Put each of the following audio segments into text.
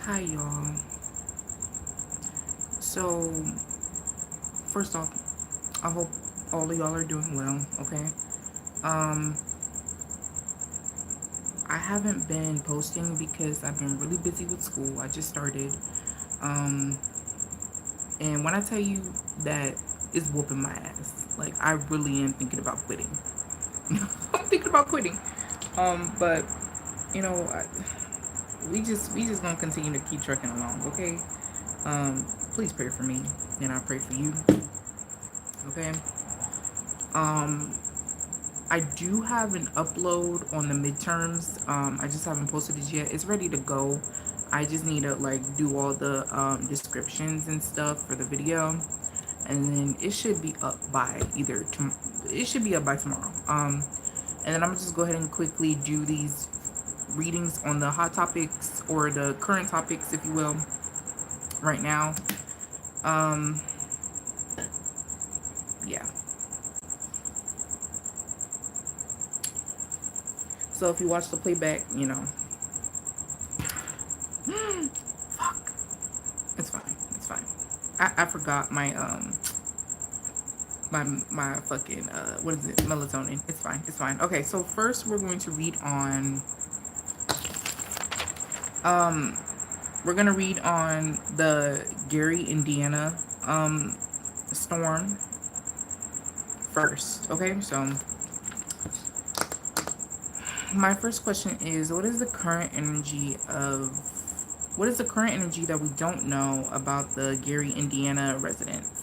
Hi, y'all. So, first off, I hope all of y'all are doing well, okay? Um, I haven't been posting because I've been really busy with school. I just started. Um, and when I tell you that it's whooping my ass, like, I really am thinking about quitting. I'm thinking about quitting. But, you know, we just gonna continue to keep trucking along, okay? Please pray for me, and I pray for you, okay? Um, I do have an upload on the midterms. I just haven't posted it yet. It's ready to go. I just need to like do all the descriptions and stuff for the video, and then it should be up by it should be up by tomorrow. And then I'm gonna just go ahead and quickly do these readings on the hot topics or the current topics, if you will, right now. Um, yeah. So if you watch the playback, fuck. It's fine. It's fine. I forgot my fucking what is it? Melatonin. It's fine. It's fine. Okay, so first we're going to read on um we're gonna read on the Gary, Indiana storm first. Okay, so my first question is what is the current energy that we don't know about the Gary, Indiana residents?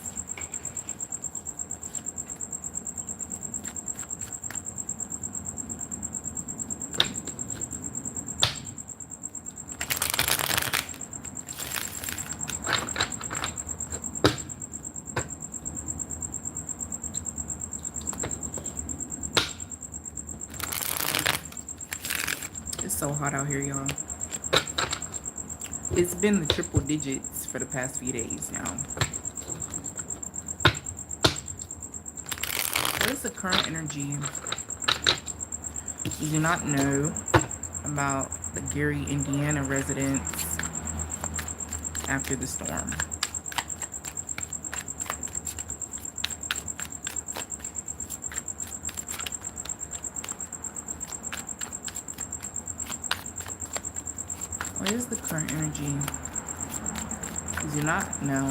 It's so hot out here, y'all. It's been the triple digits for the past few days now. What is the current energy you do not know about the Gary, Indiana residents after the storm? What is the current energy you do not know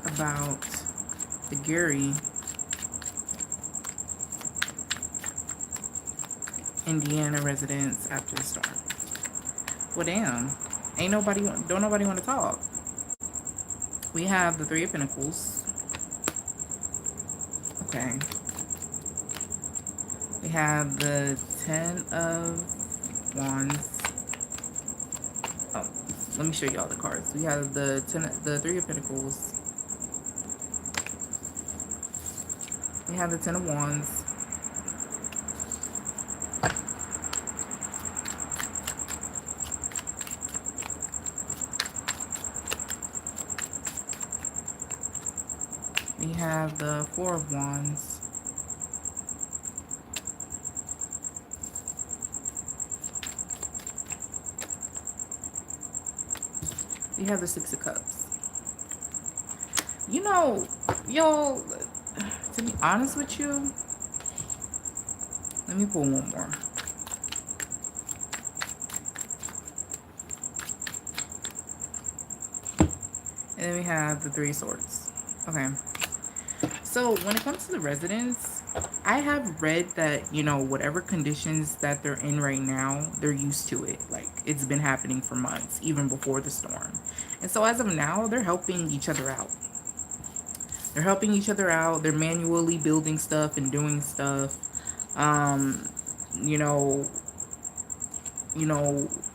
about the Gary, Indiana residents after the storm? Well, damn. Don't nobody want to talk. We have the Three of Pentacles. Okay. We have the Ten of Wands. Oh, let me show you all the cards. We have the Three of Pentacles. We have the Ten of Wands. We have the Four of Wands. We have the Six of Cups. You know, y'all, to be honest with you, let me pull one more. And then we have the Three of Swords. Okay. So when it comes to the residents, I have read that, whatever conditions that they're in right now, they're used to it. Like, it's been happening for months, even before the storm. And so as of now, they're helping each other out. They're helping each other out. They're manually building stuff and doing stuff. Um, you know,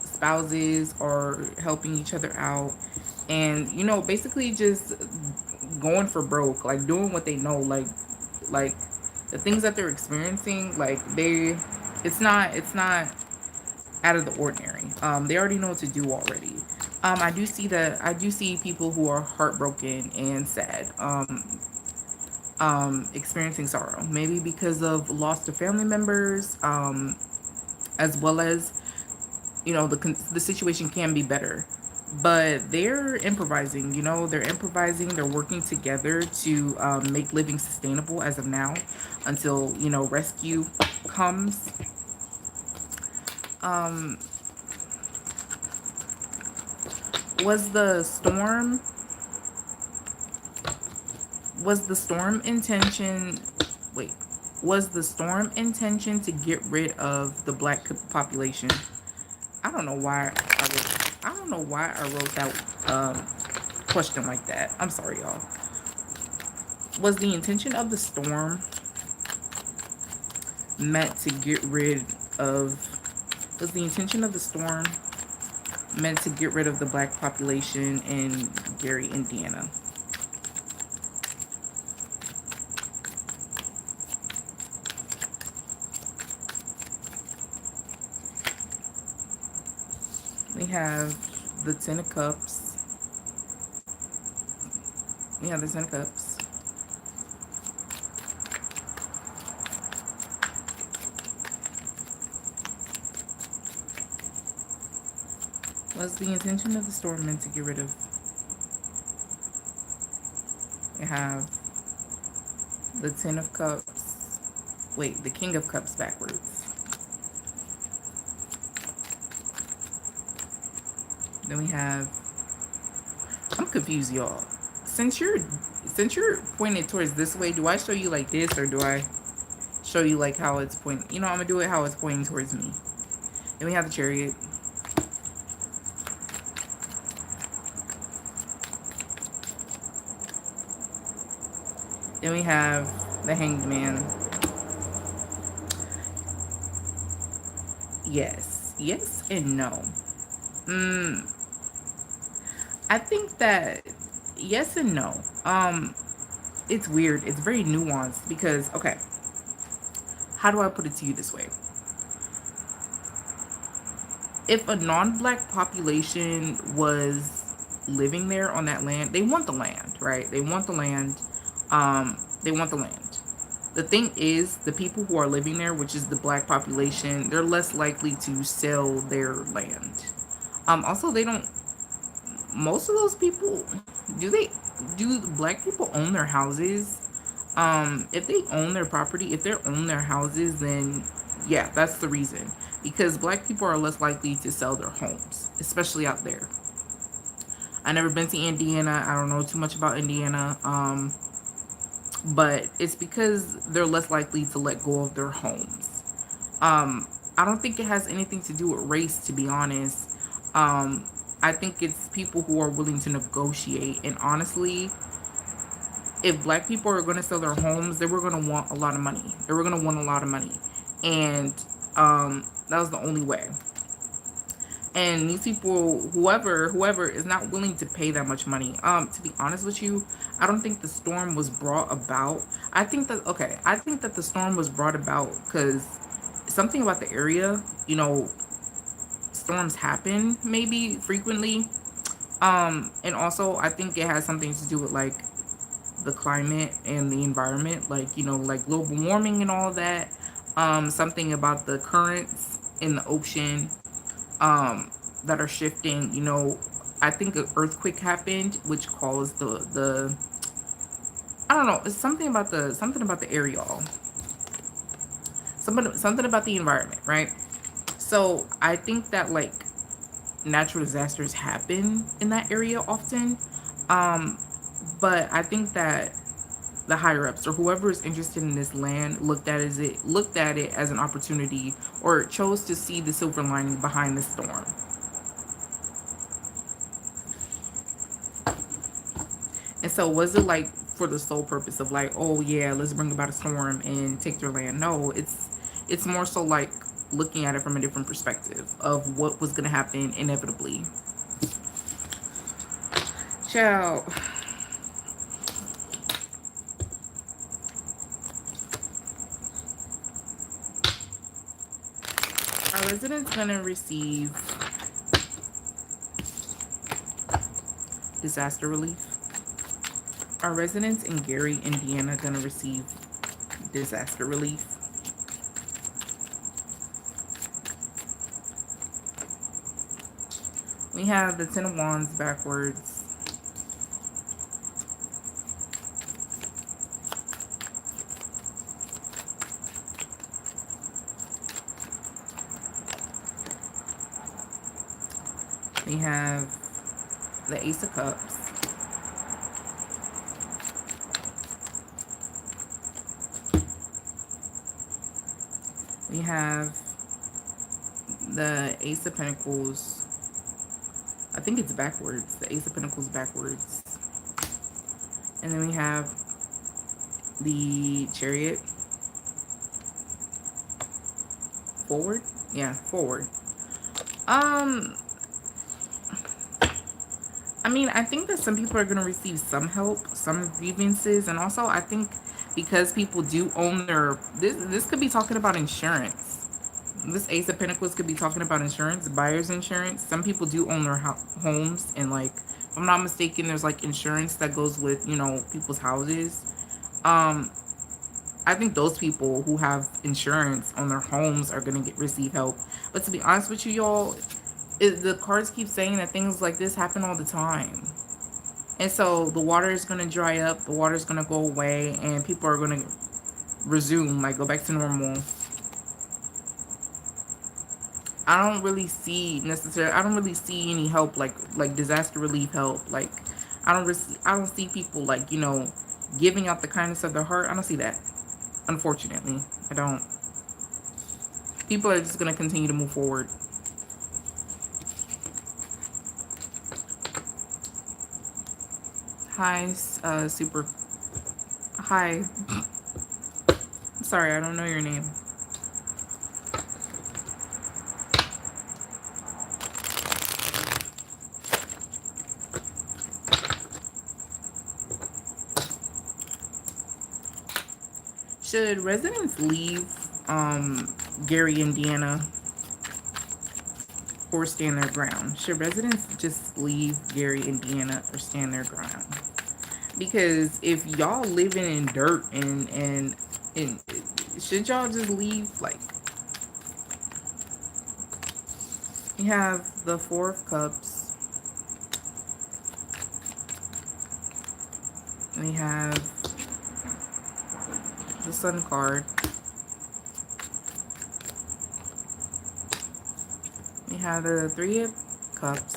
spouses are helping each other out. And, basically just going for broke, like doing what they know, like the things that they're experiencing, like it's not out of the ordinary. They already know what to do already. I do see people who are heartbroken and sad. experiencing sorrow, maybe because of loss of family members, as well as, the situation can be better. But they're improvising, they're improvising, they're working together to make living sustainable as of now until, rescue comes. Um, was the storm was the storm intention wait was the storm intention to get rid of the black population? I don't know why I wrote that question like that. I'm sorry, y'all. Was the intention of the storm meant to get rid of was the intention of the storm meant to get rid of the black population in Gary, Indiana? We have the Ten of Cups. We have the Ten of Cups. Was the intention of the storm meant to get rid of? We have the Ten of Cups. Wait, the King of Cups backwards. Then we have. I'm confused, y'all. Since you're pointed towards this way, do I show you like this, or do I show you like how it's pointing? I'm gonna do it how it's pointing towards me. Then we have the Chariot. Then we have the Hanged Man. Yes and no. Mm, I think that yes and no. It's weird. It's very nuanced because, okay, how do I put it to you this way? If a non-black population was living there on that land, they want the land, right? They want the land. They want the land. The thing is, the people who are living there, which is the black population, they're less likely to sell their land. Also, they don't. Most of those people, do black people own their houses? If they own their property, if they own their houses, then yeah, that's the reason. Because black people are less likely to sell their homes, especially out there. I never been to Indiana. I don't know too much about Indiana. But it's because they're less likely to let go of their homes. I don't think it has anything to do with race, to be honest. I think it's people who are willing to negotiate. And honestly, if black people are going to sell their homes, they were going to want a lot of money. They were going to want a lot of money. And that was the only way. And these people, whoever is not willing to pay that much money. To be honest with you, I don't think the storm was brought about. I think that the storm was brought about because something about the area, storms happen maybe frequently. And also I think it has something to do with like the climate and the environment, like, like global warming and all that. Something about the currents in the ocean that are shifting. I think an earthquake happened, which caused the I don't know. It's something about the area, y'all. Something about the environment, right? So I think that like natural disasters happen in that area often. Um, but I think that the higher ups or whoever is interested in this land looked at it as an opportunity, or chose to see the silver lining behind the storm. And so was it like for the sole purpose of like, oh yeah, let's bring about a storm and take their land? No, it's more so like looking at it from a different perspective of what was gonna happen inevitably. Ciao. Our residents gonna receive disaster relief. Are residents in Gary, Indiana going to receive disaster relief? We have the Ten of Wands backwards. We have the Ace of Cups. We have the Ace of Pentacles. I think it's backwards. The Ace of Pentacles backwards. And then we have the Chariot forward. Yeah, forward. Um, I mean, I think that some people are going to receive some help, some grievances, and also I think because people do own their this could be talking about insurance. This Ace of Pentacles could be talking about insurance, buyer's insurance. Some people do own their homes, and like, if I'm not mistaken, there's like insurance that goes with, you know, people's houses. Um, I think those people who have insurance on their homes are gonna receive help. But to be honest with you, y'all, the cards keep saying that things like this happen all the time. And so the water is going to dry up, the water is going to go away, and people are going to resume, like go back to normal. I don't really see any help, like disaster relief help. Like I don't see people like, you know, giving out the kindness of their heart. I don't see that. Unfortunately, I don't. People are just going to continue to move forward. Hi, super. Hi. Sorry, I don't know your name. Should residents leave Gary, Indiana, or stand their ground? Should residents just leave Gary, Indiana, or stand their ground? Because if y'all living in dirt and should y'all just leave? Like, we have the Four of Cups. We have the Sun card. We have the Three of Cups.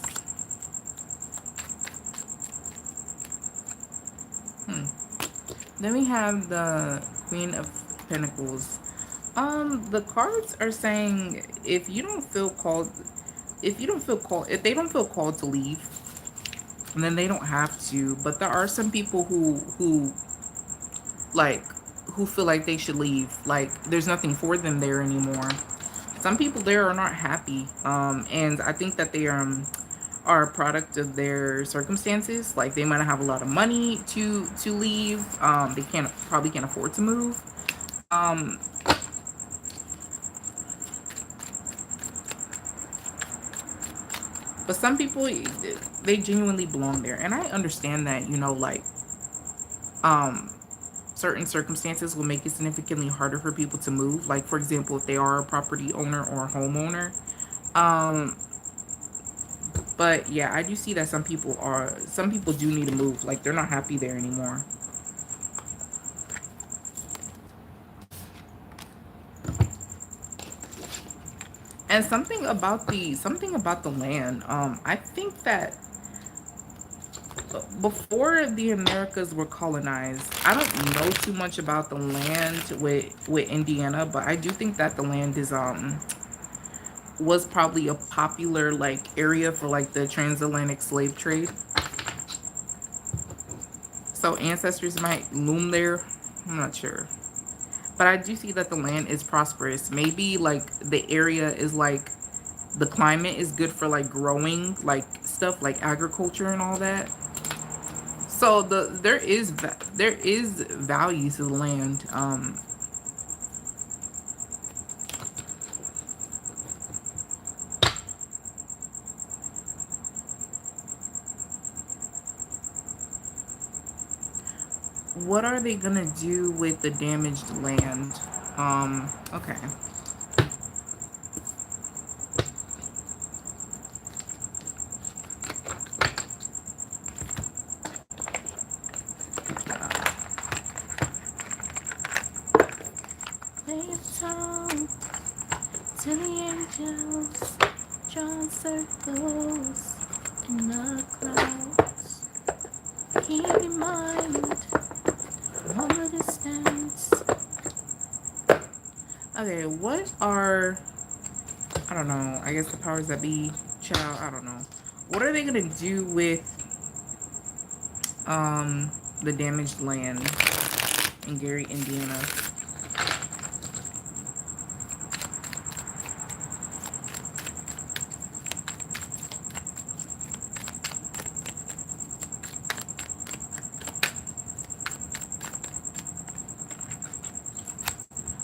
Then we have the Queen of Pentacles. The cards are saying if they don't feel called to leave, then they don't have to. But there are some people like who feel like they should leave. Like there's nothing for them there anymore. Some people there are not happy. And I think that they are a product of their circumstances. Like they might not have a lot of money to leave. They probably can't afford to move. Um, but some people, they genuinely belong there, and I understand that. You know, like um, certain circumstances will make it significantly harder for people to move. Like for example, if they are a property owner or a homeowner. Um, but yeah, I do see that some people do need to move. Like they're not happy there anymore. And something about the land. I think that before the Americas were colonized, I don't know too much about the land with Indiana, but I do think that the land is was probably a popular like area for like the transatlantic slave trade. So ancestors might loom there. I'm not sure. But I do see that the land is prosperous. Maybe like the area is like the climate is good for like growing like stuff like agriculture and all that. So there is value to the land. What are they gonna do with the damaged land? Okay. Play a song to the angels, draw circles in the clouds. Keep in mind all the distance. Okay, what are, I don't know, I guess the powers that be, child, I don't know. What are they gonna do with the damaged land in Gary, Indiana?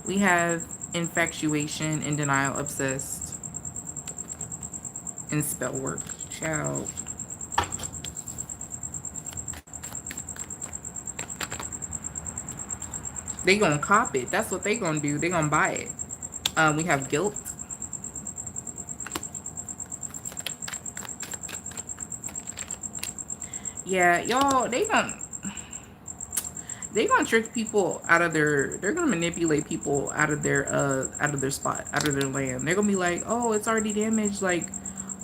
We have infatuation and denial, obsessed, and spell work. Child. They gonna cop it. That's what they gonna do. They gonna buy it. We have guilt. Yeah, y'all, they gonna trick people out of their, they're gonna manipulate people out of their spot, out of their land. They're gonna be like, oh, it's already damaged, like,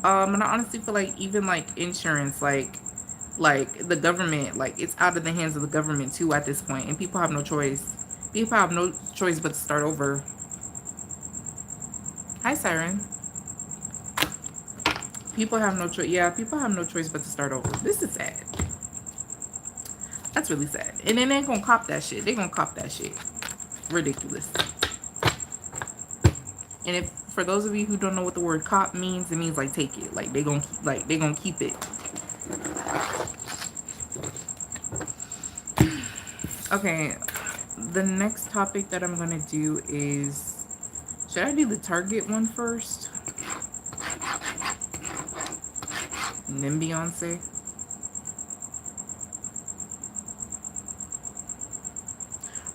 and I honestly feel like even like insurance, like the government, like it's out of the hands of the government too at this point, and people have no choice. People have no choice but to start over. Hi, Siren. People have no choice. Yeah, people have no choice but to start over. This is sad. That's really sad. And then they ain't gonna cop that shit. They gonna cop that shit. Ridiculous. And if, for those of you who don't know what the word cop means, it means like take it. Like they gonna keep it. Okay. The next topic that I'm gonna do is, should I do the Target one first? And then Beyonce?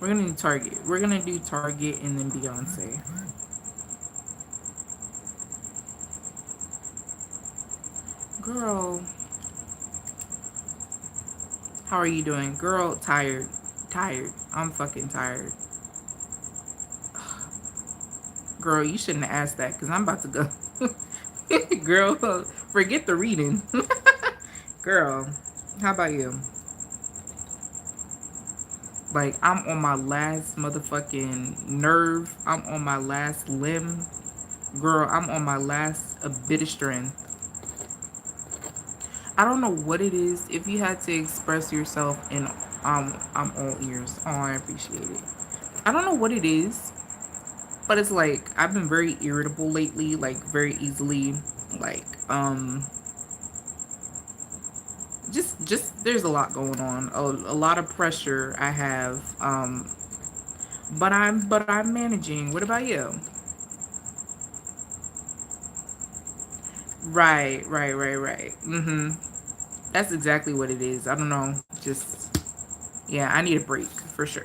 We're gonna do Target. We're gonna do Target and then Beyonce. Girl, how are you doing? Girl, tired. Tired. I'm fucking tired. Girl, you shouldn't have asked that because I'm about to go. Girl, forget the reading. Girl, how about you? Like, I'm on my last motherfucking nerve. I'm on my last limb. Girl, I'm on my last a bit of strength. I don't know what it is. If you had to express yourself in, I'm all ears. Oh, I appreciate it. I don't know what it is, but it's like I've been very irritable lately, like very easily, like just there's a lot going on, a lot of pressure I have, but I'm managing. What about you? Right. That's exactly what it is. I don't know, just, yeah, I need a break for sure.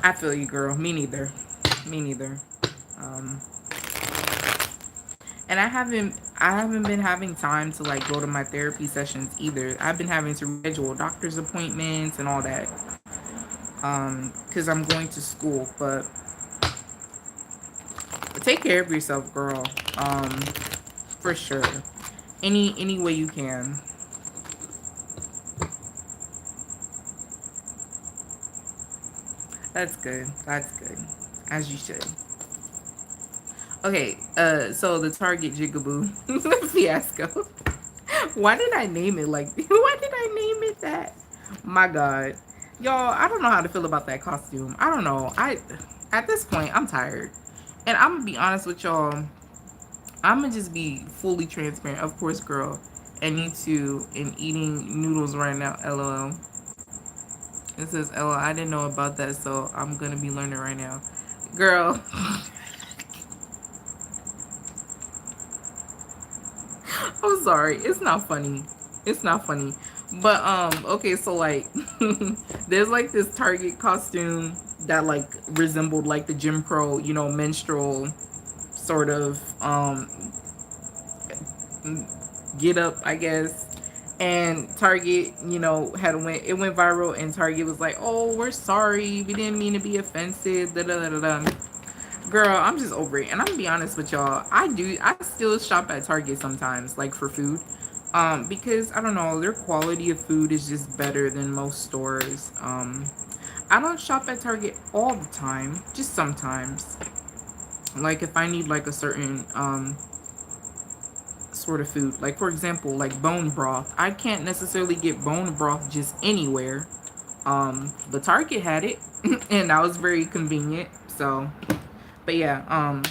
I feel you, girl. Me neither. Me neither. um and I haven't been having time to like go to my therapy sessions either. I've been having to schedule doctor's appointments and all that, because I'm going to school. But take care of yourself, girl. For sure. Any way you can. That's good. That's good. As you should. Okay, so the Target Jiggaboo Fiasco. Why did I name it like why did I name it that? My God. Y'all, I don't know how to feel about that costume. I don't know. At this point, I'm tired. And I'm gonna be honest with y'all. I'm gonna just be fully transparent. Of course, girl. And you too, in eating noodles right now, LOL. It says LOL. I didn't know about that, so I'm gonna be learning right now. Girl, I'm sorry. It's not funny. It's not funny. But okay, so like there's like this Target costume that like resembled like the Jim Crow, you know, minstrel sort of get up, I guess. And Target, you know, it went viral, and Target was like, "Oh, we're sorry. We didn't mean to be offensive." Da da da da. Girl, I'm just over it. And I'm gonna be honest with y'all. I still shop at Target sometimes, like for food. Because I don't know, their quality of food is just better than most stores. I don't shop at Target all the time, just sometimes. Like if I need like a certain sort of food. Like for example, like bone broth. I can't necessarily get bone broth just anywhere. The Target had it and that was very convenient. So, but yeah, I'm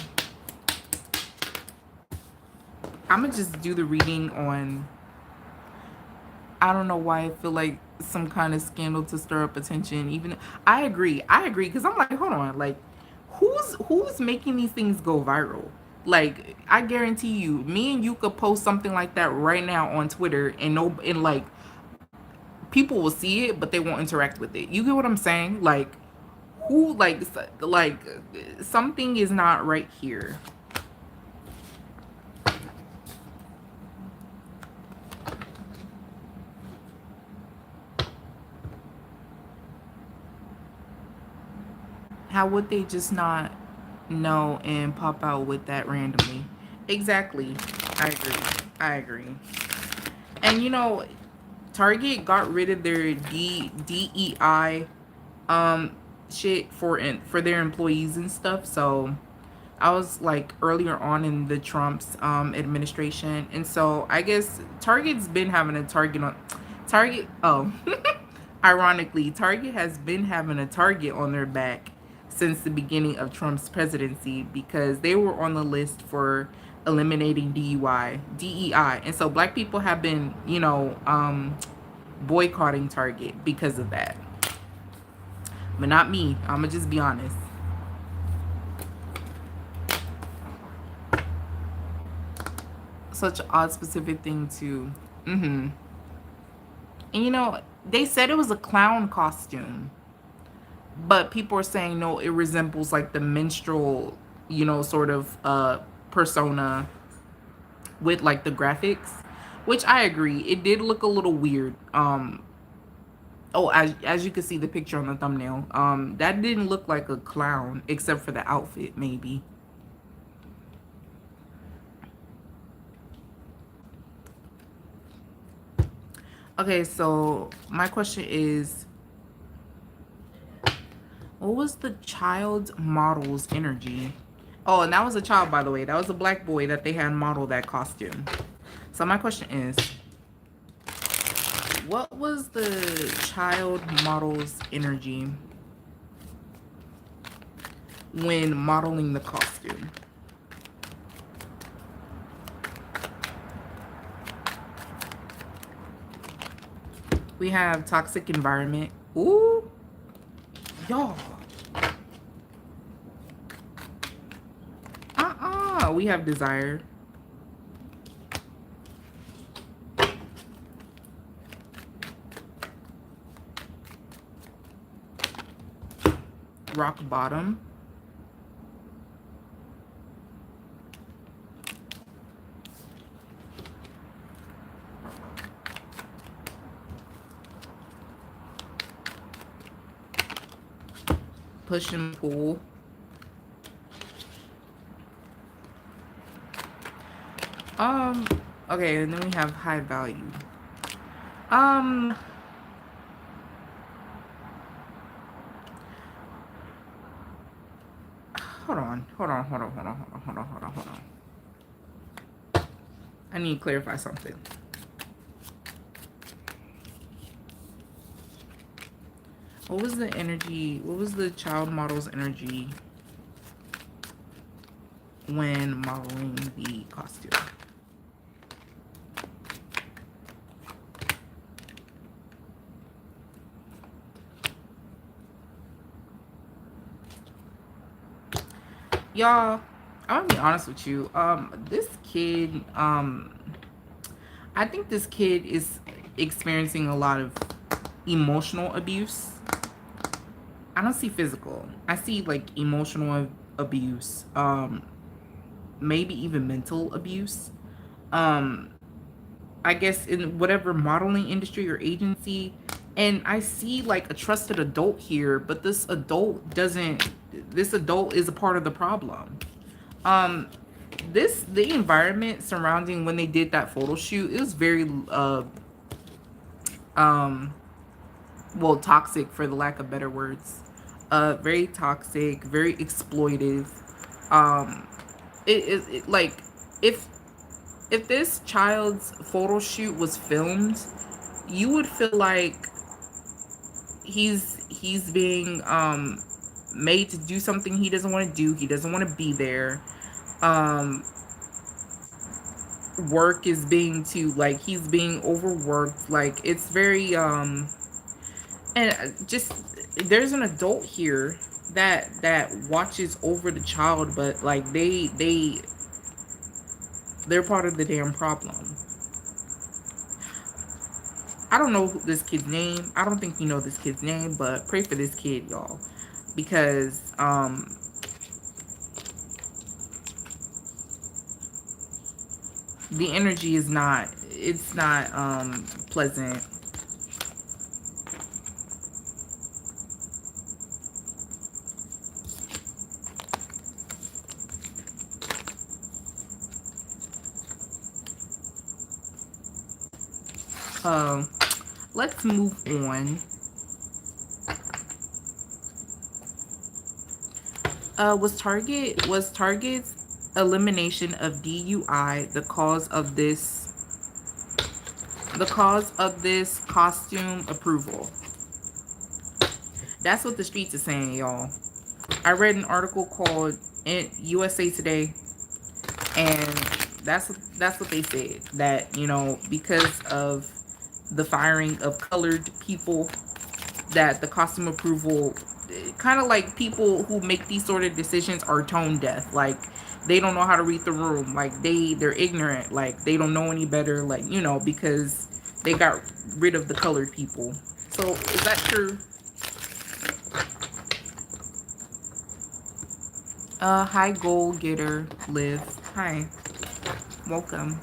gonna just do the reading on. I don't know why I feel like some kind of scandal to stir up attention. Even I agree, because I'm like, hold on, like, who's making these things go viral? Like, I guarantee you, me and you could post something like that right now on Twitter, and no, and like, people will see it, but they won't interact with it. You get what I'm saying? Like, who, like, something is not right here. How would they just not know and pop out with that randomly? Exactly. I agree. I agree. And you know, Target got rid of their DEI shit for their employees and stuff. So I was like earlier on in the Trump's administration, and so I guess Target's been having a target on Target. Oh, ironically, Target has been having a target on their back since the beginning of Trump's presidency because they were on the list for eliminating DEI, and so Black people have been, you know, boycotting Target because of that. But not me. I'ma just be honest. Such an odd specific thing to. And you know, they said it was a clown costume, but people are saying no, it resembles like the minstrel, you know, sort of persona with like the graphics, which I agree. It did look a little weird. Oh, as you can see the picture on the thumbnail, that didn't look like a clown except for the outfit, maybe. Okay, so my question is, what was the child model's energy? Oh, and that was a child, by the way. That was a Black boy that they had model that costume. So my question is, what was the child model's energy when modeling the costume? We have toxic environment. Ooh, y'all. We have desire. Rock bottom. Push and pull. Okay, and then we have high value. Um, hold on. I need to clarify something. What was the energy? What was the child model's energy when modeling the costume? Y'all, I'm gonna be honest with you. This kid, I think this kid is experiencing a lot of emotional abuse. I don't see physical. I see like emotional abuse. Maybe even mental abuse. Um, I guess in whatever modeling industry or agency. And I see like a trusted adult here, but this adult doesn't. This adult is a part of the problem. Um, the environment surrounding when they did that photo shoot, it was very um well, toxic for the lack of better words. Very toxic, very exploitive. Um, it like if if this child's photo shoot was filmed, you would feel like he's being made to do something he doesn't want to do. He doesn't want to be there. Um, work is being too like he's being overworked. Like it's very and just there's an adult here that watches over the child, but like they're part of the damn problem. I don't know this kid's name. I don't think you know this kid's name, but pray for this kid, y'all, because the energy is not, it's not pleasant. um let's move on. Was Target's elimination of DUI the cause of this costume approval? That's what the streets are saying, y'all. I read an article called in USA Today, and that's what they said, that because of the firing of colored people, that the costume approval, kind of like people who make these sort of decisions are tone deaf. Like they don't know how to read the room. Like they're ignorant. Like they don't know any better. Like because they got rid of the colored people. So is that true? Hi, goal getter, Liv. Hi, welcome.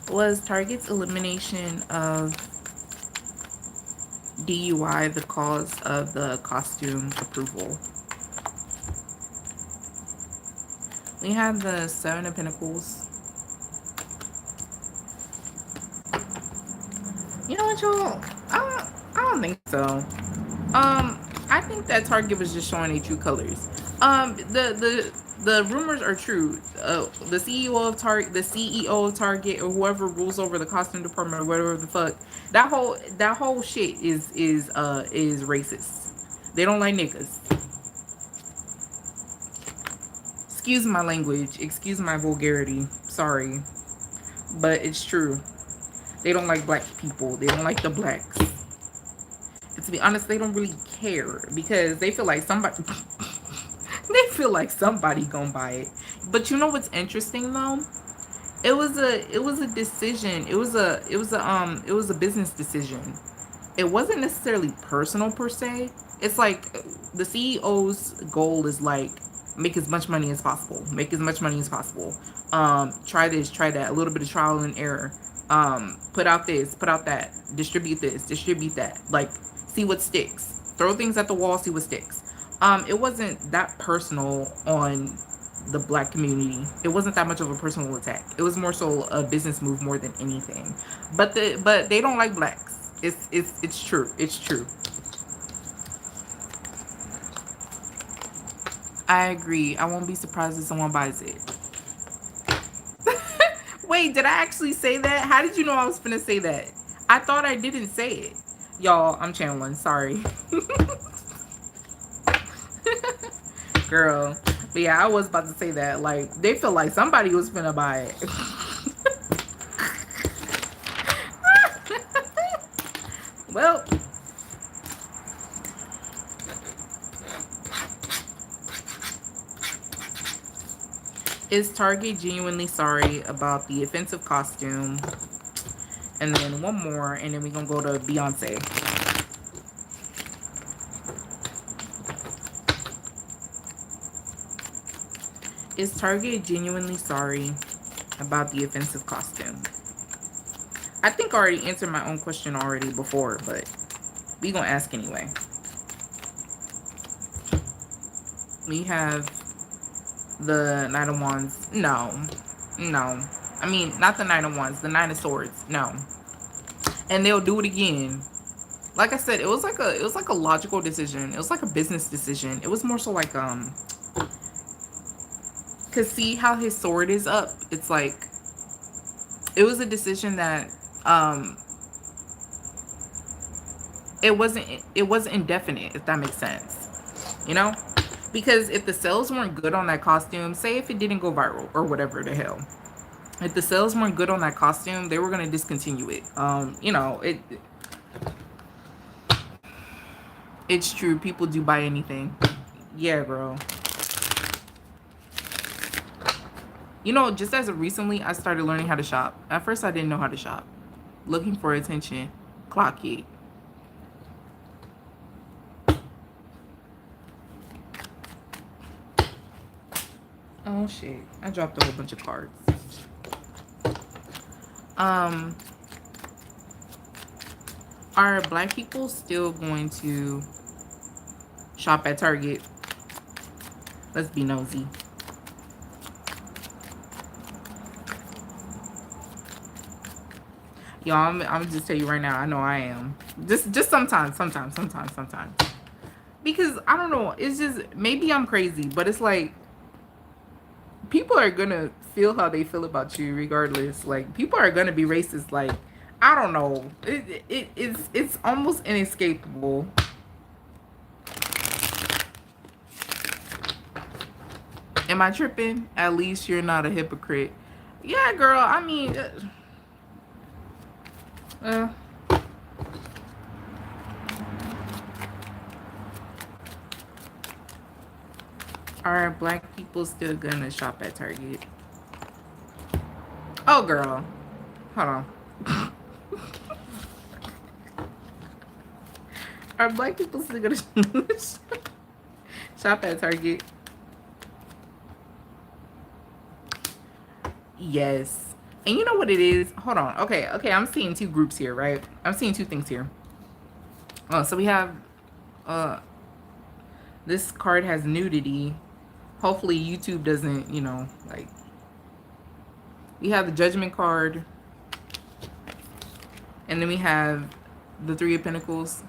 Was Target's elimination of DUI the cause of the costume approval? We have the Seven of Pentacles. You know what, y'all? I don't think so. I think that Target was just showing their true colors. The rumors are true. The CEO of Target, or whoever rules over the costume department or whatever the fuck, that whole shit is racist. They don't like niggas. Excuse my language. Excuse my vulgarity. Sorry, but it's true. They don't like black people. They don't like the blacks. And to be honest, they don't really care because they feel like somebody they feel like somebody gonna buy it. But you know what's interesting though? It was a decision. It was a business decision. It wasn't necessarily personal per se. It's like the CEO's goal is like make as much money as possible. Make as much money as possible. Try this, try that. A little bit of trial and error. Put out this, put out that. Distribute this, distribute that. Like see what sticks. Throw things at the wall, see what sticks. It wasn't that personal on the black community. It wasn't that much of a personal attack. It was more so a business move more than anything. But they don't like blacks. It's true. It's true. I agree. I won't be surprised if someone buys it. Wait, did I actually say that? How did you know I was gonna say that? I thought I didn't say it. Y'all, I'm channeling. Sorry. Girl. But yeah, I was about to say that. Like, they feel like somebody was finna buy it. Well, is Target genuinely sorry about the offensive costume? And then one more, and then we're gonna go to Beyonce. Is Target genuinely sorry about the offensive costume? I think I already answered my own question already before, but we gonna ask anyway. We have the Knight of Wands. No. No. I mean, not the Knight of Wands, the Nine of Swords. No. And they'll do it again. Like I said, it was like a logical decision. It was like a business decision. It was more so like cause see how his sword is up? It's like it was a decision that um it wasn't indefinite, if that makes sense. You know? Because if the sales weren't good on that costume, say if it didn't go viral or whatever the hell, if the sales weren't good on that costume, they were gonna discontinue it. It's true. People do buy anything. Yeah, girl. Just as of recently, I started learning how to shop. At first, I didn't know how to shop. Looking for attention. Clock it. Oh shit! I dropped a whole bunch of cards. Um, are black people still going to shop at Target? Let's be nosy. Y'all, I'm just tell you right now. I know I am. Just sometimes. Because I don't know. It's just maybe I'm crazy, but it's like people are gonna feel how they feel about you regardless. Like people are gonna be racist. Like I don't know. It's almost inescapable. Am I tripping? At least you're not a hypocrite. Yeah, girl. I mean, uh, are black people still gonna shop at Target? Oh, girl. Hold on. Are black people still gonna shop at Target? Yes. And you know what it is? Hold on. Okay. I'm seeing two groups here, right? I'm seeing two things here. Oh, so we have uh this card has nudity. Hopefully YouTube doesn't, like we have the Judgment card, and then we have the Three of Pentacles,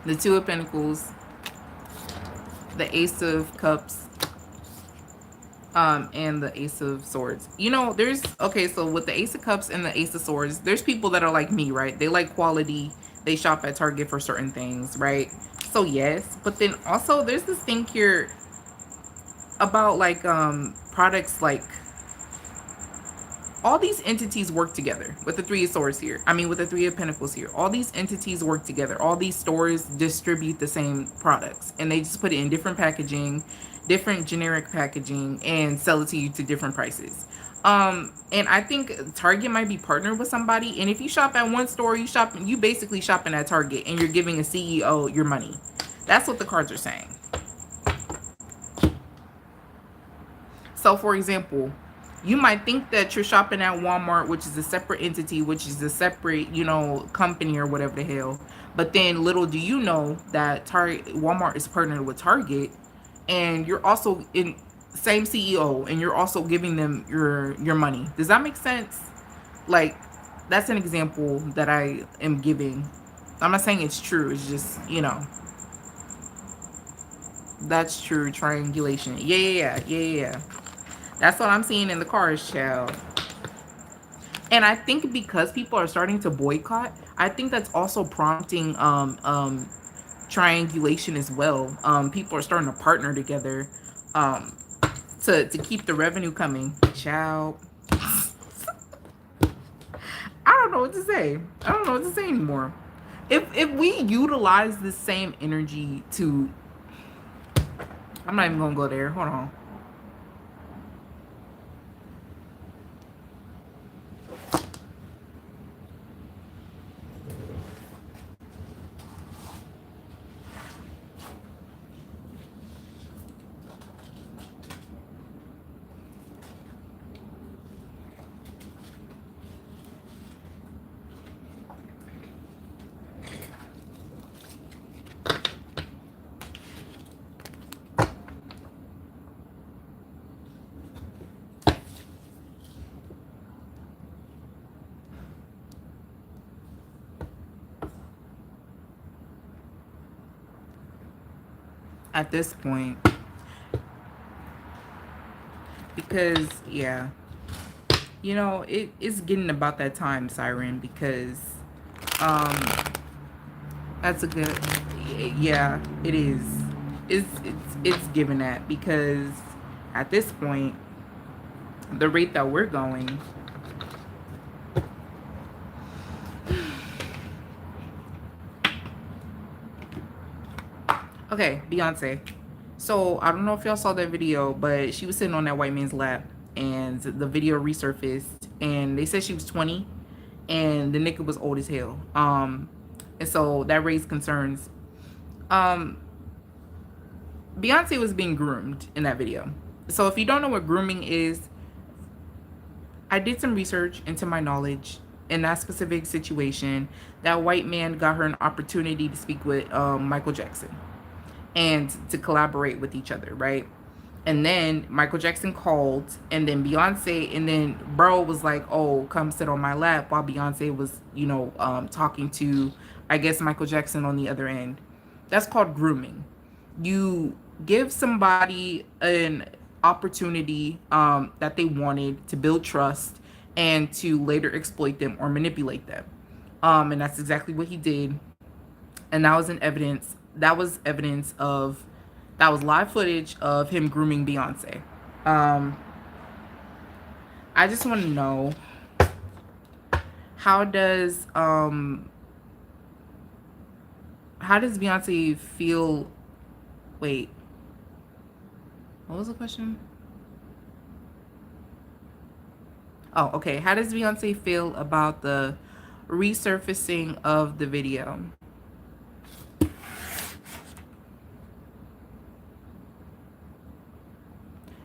the Two of Pentacles, the Ace of Cups, and the Ace of Swords. So with the Ace of Cups and the Ace of Swords, there's people that are like me, right? They like quality. They shop at Target for certain things, right? So yes, but then also there's this thing here about like products, like all these entities work together with the Three of Swords here. I mean, with the Three of Pentacles here. All these entities work together. All these stores distribute the same products, and they just put it in different packaging, different generic packaging, and sell it to you to different prices. And I think Target might be partnered with somebody. And if you shop at one store, you basically shopping at Target, and you're giving a CEO your money. That's what the cards are saying. So, for example, you might think that you're shopping at Walmart, which is a separate entity, which is a separate, company or whatever the hell. But then little do you know that Walmart is partnered with Target, and you're also in same CEO, and you're also giving them your money. Does that make sense? Like, that's an example that I am giving. I'm not saying it's true. It's just, that's true triangulation. Yeah. That's what I'm seeing in the cards, child. And I think because people are starting to boycott, I think that's also prompting triangulation as well. People are starting to partner together um, to keep the revenue coming. Ciao. I don't know what to say. I don't know what to say anymore. If we utilize the same energy to, I'm not even gonna go there. Hold on. At this point, because yeah, you know, it's getting about that time, Siren, because um that's a good, yeah, it is. It's given that, because at this point, the rate that we're going, okay, Beyonce. So I don't know if y'all saw that video, but she was sitting on that white man's lap, and the video resurfaced, and they said she was 20, and the nigga was old as hell. And so that raised concerns. Um, Beyonce was being groomed in that video. So if you don't know what grooming is, I did some research into my knowledge in that specific situation. That white man got her an opportunity to speak with Michael Jackson and to collaborate with each other, right? And then Michael Jackson called, and then Beyonce, and then bro was like, "Oh, come sit on my lap," while Beyonce was, talking to, I guess, Michael Jackson on the other end. That's called grooming. You give somebody an opportunity that they wanted to build trust and to later exploit them or manipulate them. And that's exactly what he did. And that was an evidence. That was evidence of, that was live footage of him grooming Beyonce. Um, I just want to know, how does Beyonce feel? Wait, what was the question? Oh, okay. How does Beyonce feel about the resurfacing of the video?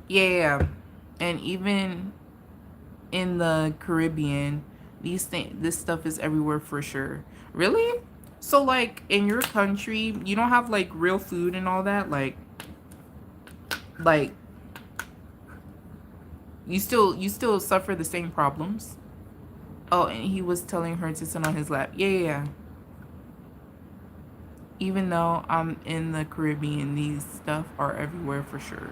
Yeah, and even in the Caribbean, this stuff is everywhere for sure. Really? So like in your country, you don't have like real food and all that, like you still suffer the same problems. Oh, and he was telling her to sit on his lap. Yeah, yeah, yeah. Even though I'm in the Caribbean, these stuff are everywhere for sure.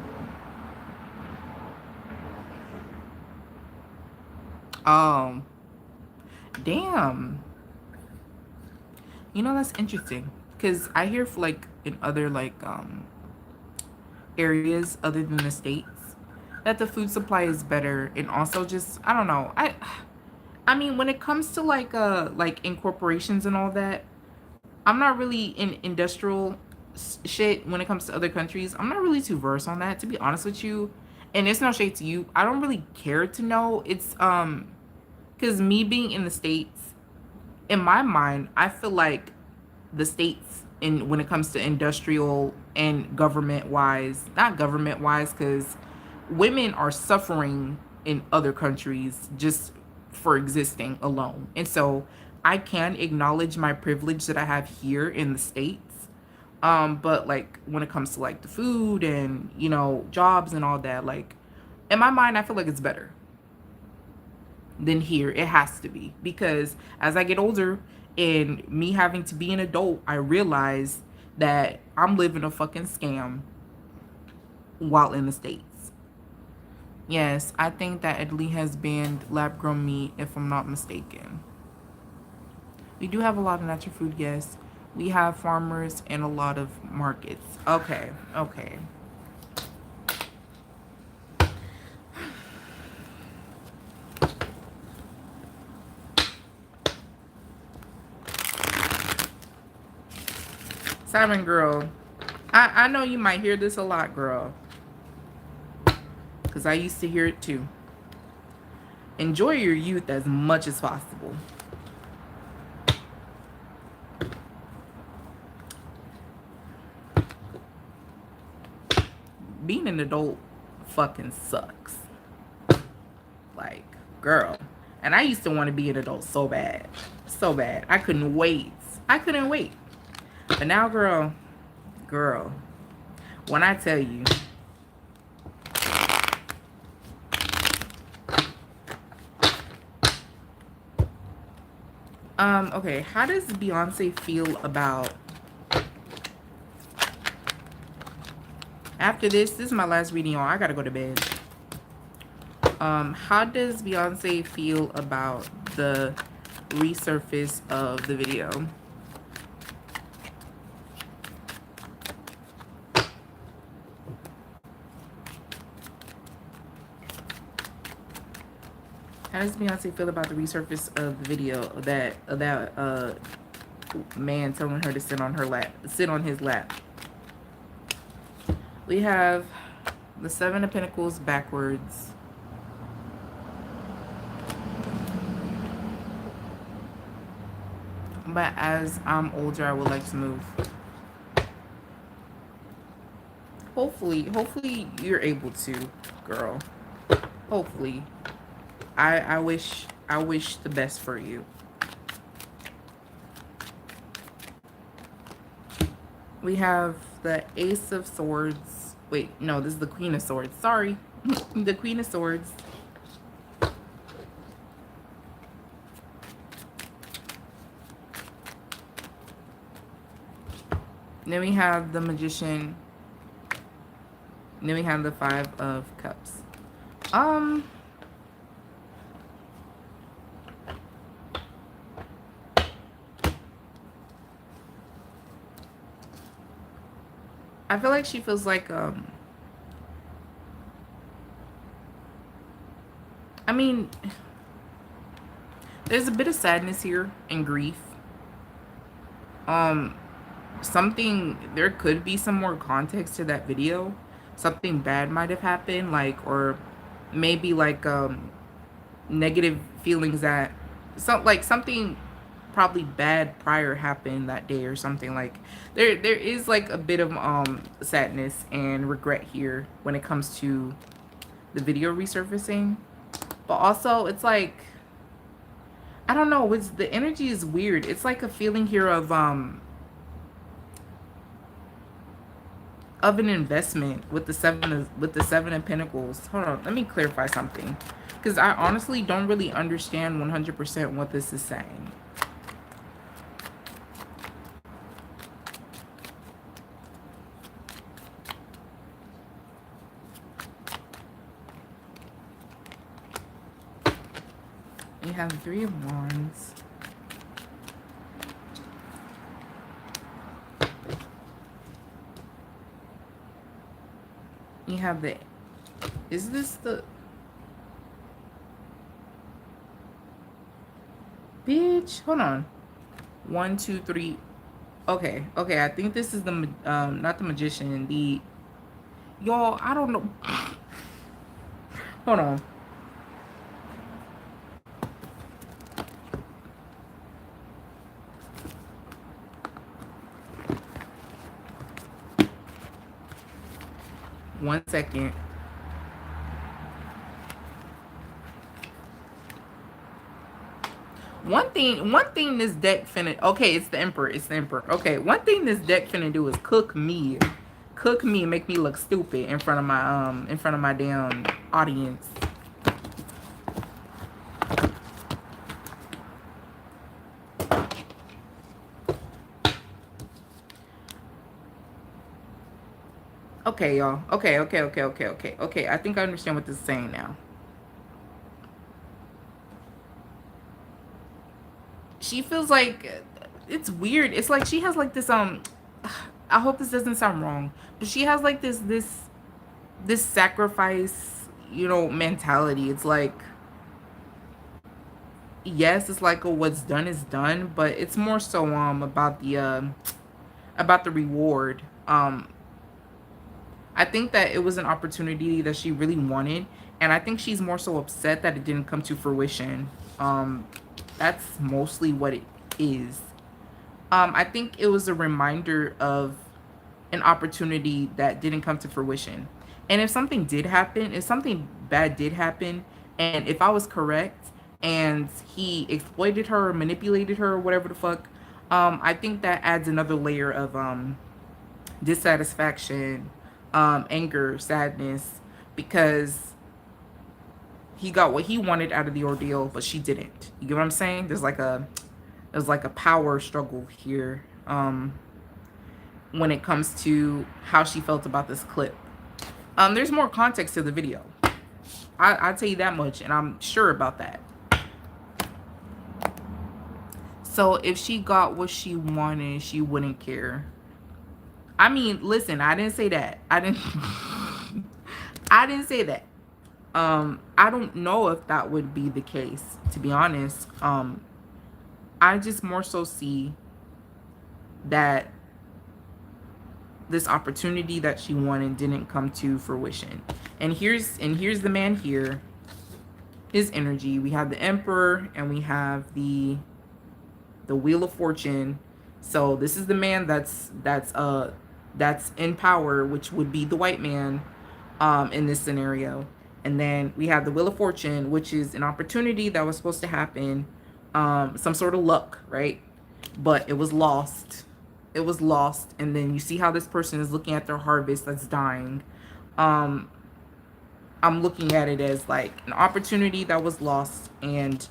Um, damn. You know, that's interesting, because I hear like in other areas other than the states that the food supply is better, and also just, I don't know. I mean, when it comes to like in corporations and all that, I'm not really in industrial shit. When it comes to other countries, I'm not really too versed on that, to be honest with you. And it's no shade to you. I don't really care to know. It's because me being in the states, in my mind, I feel like the states, in when it comes to industrial and government wise, not government wise, because women are suffering in other countries just for existing alone. And so I can acknowledge my privilege that I have here in the states. But like when it comes to like the food and jobs and all that, like in my mind, I feel like it's better than here. It has to be, because as I get older and me having to be an adult, I realize that I'm living a fucking scam while in the States. Yes, I think that Italy has banned lab grown meat, if I'm not mistaken. We do have a lot of natural food, yes. We have farmers and a lot of markets. Okay, okay. Simon, girl, I know you might hear this a lot, girl, because I used to hear it too. Enjoy your youth as much as possible. Being an adult fucking sucks. Like, girl. And I used to want to be an adult so bad. So bad. I couldn't wait. I couldn't wait. But now, girl, when I tell you, okay, how does Beyonce feel about, after this is my last video, I gotta go to bed. How does Beyonce feel about the resurface of the video? How does Beyonce feel about the resurface of the video that man telling her to sit on his lap? We have the Seven of Pentacles backwards. But as I'm older, I would like to move. Hopefully you're able to, girl. Hopefully. I wish the best for you. We have the Ace of Swords. Wait, no, this is the Queen of Swords. Sorry. The Queen of Swords. Then we have the Magician. And then we have the Five of Cups. I feel like she feels like, I mean, there's a bit of sadness here and grief. There could be some more context to that video. Something bad might have happened, like, or maybe like, negative feelings that, something probably bad prior happened that day or something. Like there is like a bit of sadness and regret here when it comes to the video resurfacing. But also it's like, I don't know, the energy is weird. It's like a feeling here of an investment with the Seven of Pentacles. Hold on, let me clarify something, because I honestly don't really understand 100% what this is saying. We have the Three of Wands. You have the, is this the, bitch, hold on. 1, 2, 3. Okay, I think this is the not the Magician, the, y'all, I don't know. Hold on. One second. One thing this deck finna, okay, it's the Emperor. Okay, one thing this deck finna do is cook me and make me look stupid in front of my damn audience. Okay, y'all. Okay. I think I understand what this is saying now. She feels like, it's weird. It's like she has like this I hope this doesn't sound wrong, but she has like this sacrifice, you know, mentality. It's like, yes, it's like, oh, what's done is done, but it's more so about the reward. I think that it was an opportunity that she really wanted, and I think she's more so upset that it didn't come to fruition. That's mostly what it is. I think it was a reminder of an opportunity that didn't come to fruition. And if something did happen, if something bad did happen, and if I was correct and he exploited her or manipulated her or whatever the fuck, I think that adds another layer of dissatisfaction, anger, sadness, because he got what he wanted out of the ordeal, but she didn't. You get what I'm saying? There's like a power struggle here, when it comes to how she felt about this clip. There's more context to the video. I'll tell you that much, and I'm sure about that. So if she got what she wanted, she wouldn't care. I mean, listen, I didn't say that. I didn't say that. I don't know if that would be the case, to be honest. I just more so see that this opportunity that she wanted didn't come to fruition. And here's the man here, his energy. We have the Emperor and we have the Wheel of Fortune. So this is the man that's in power, which would be the white man in this scenario. And then we have the Wheel of Fortune, which is an opportunity that was supposed to happen, some sort of luck, right? But it was lost. It was lost. And then you see how this person is looking at their harvest that's dying. I'm looking at it as like an opportunity that was lost. And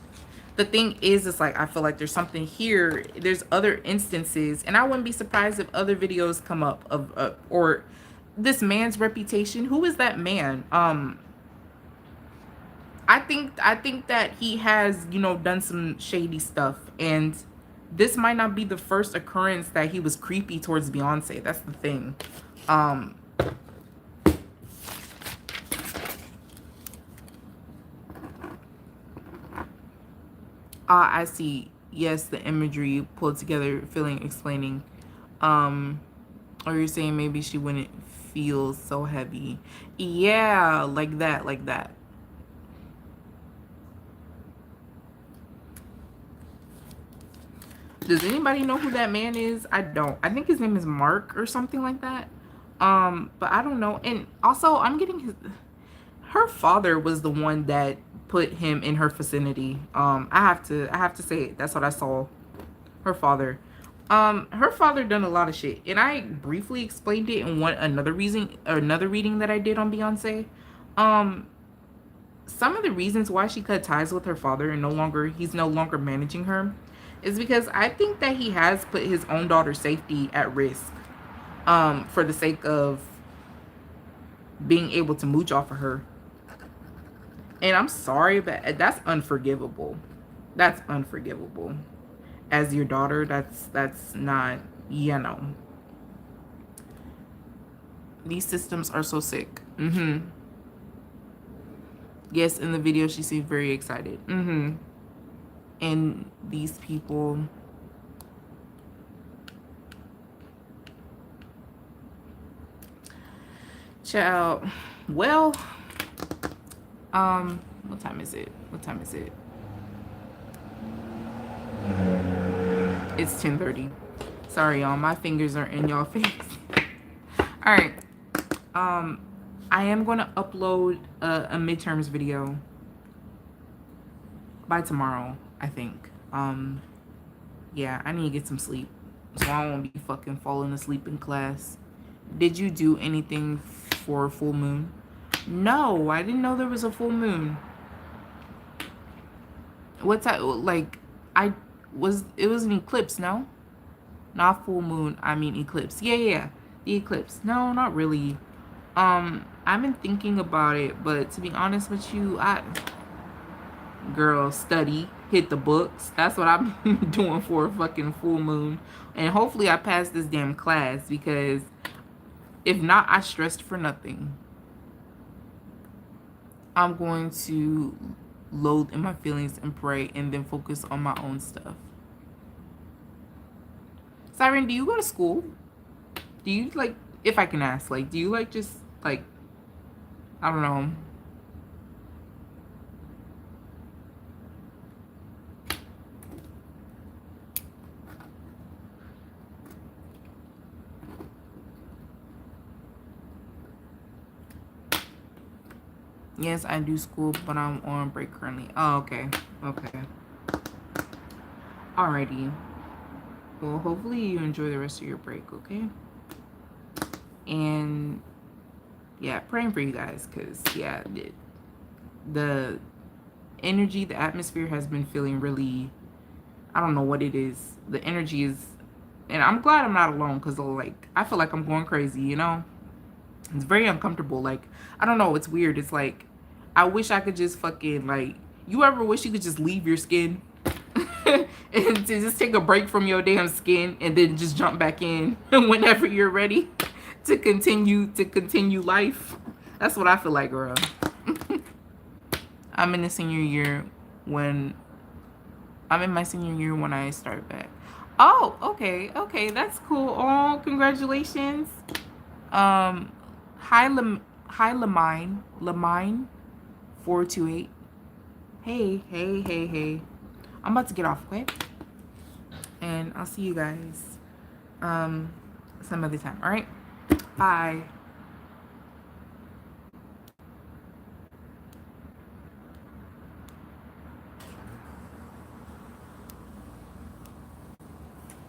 the thing is, it's like, I feel like there's something here. There's other instances, and I wouldn't be surprised if other videos come up of or this man's reputation. Who is that man? I think that he has, you know, done some shady stuff, and this might not be the first occurrence that he was creepy towards Beyonce. That's the thing. I see. Yes, the imagery pulled together, feeling, explaining. Or you're saying maybe she wouldn't feel so heavy. Yeah, like that, like that. Does anybody know who that man is? I don't. I think his name is Mark or something like that. But I don't know. And also, I'm getting his... Her father was the one that put him in her vicinity. I have to say it. That's what I saw. Her father. Her father done a lot of shit, and I briefly explained it in another reading that I did on Beyonce. Some of the reasons why she cut ties with her father and he's no longer managing her is because I think that he has put his own daughter's safety at risk, for the sake of being able to mooch off of her. And I'm sorry, but that's unforgivable. That's unforgivable. As your daughter, that's not, you know. These systems are so sick. Yes, in the video she seemed very excited. And these people, child, well, what time is it? What time is it? It's 10:30. Sorry, y'all. My fingers are in y'all face. All right. I am going to upload a midterms video by tomorrow, I think. Yeah, I need to get some sleep, so I won't be fucking falling asleep in class. Did you do anything for full moon? No, I didn't know there was a full moon. What's that? Like, it was an eclipse, no? Not full moon, I mean eclipse. Yeah, the eclipse. No, not really. I've been thinking about it, but to be honest with you, Girl, study, hit the books. That's what I'm doing for a fucking full moon. And hopefully I pass this damn class, because if not, I stressed for nothing. I'm going to loathe in my feelings and pray and then focus on my own stuff. Siren, do you go to school? Do you, like, if I can ask, like, do you, like, just, like, I don't know. Yes, I do school, but I'm on break currently. Oh, okay. Okay. Alrighty. Well, hopefully you enjoy the rest of your break, okay? And yeah, praying for you guys, because yeah, the energy, the atmosphere has been feeling really, I don't know what it is. The energy is, and I'm glad I'm not alone, because like I feel like I'm going crazy, you know? It's very uncomfortable. Like, I don't know, it's weird. It's like, I wish I could just fucking, like, you ever wish you could just leave your skin? And to just take a break from your damn skin and then just jump back in whenever you're ready to continue life. That's what I feel like, girl. I'm in the senior year when I'm in my senior year when I start back. Oh, okay, that's cool. Oh, congratulations. Um, hi Lamine 428. Hey. I'm about to get off, okay? And I'll see you guys some other time. All right, bye.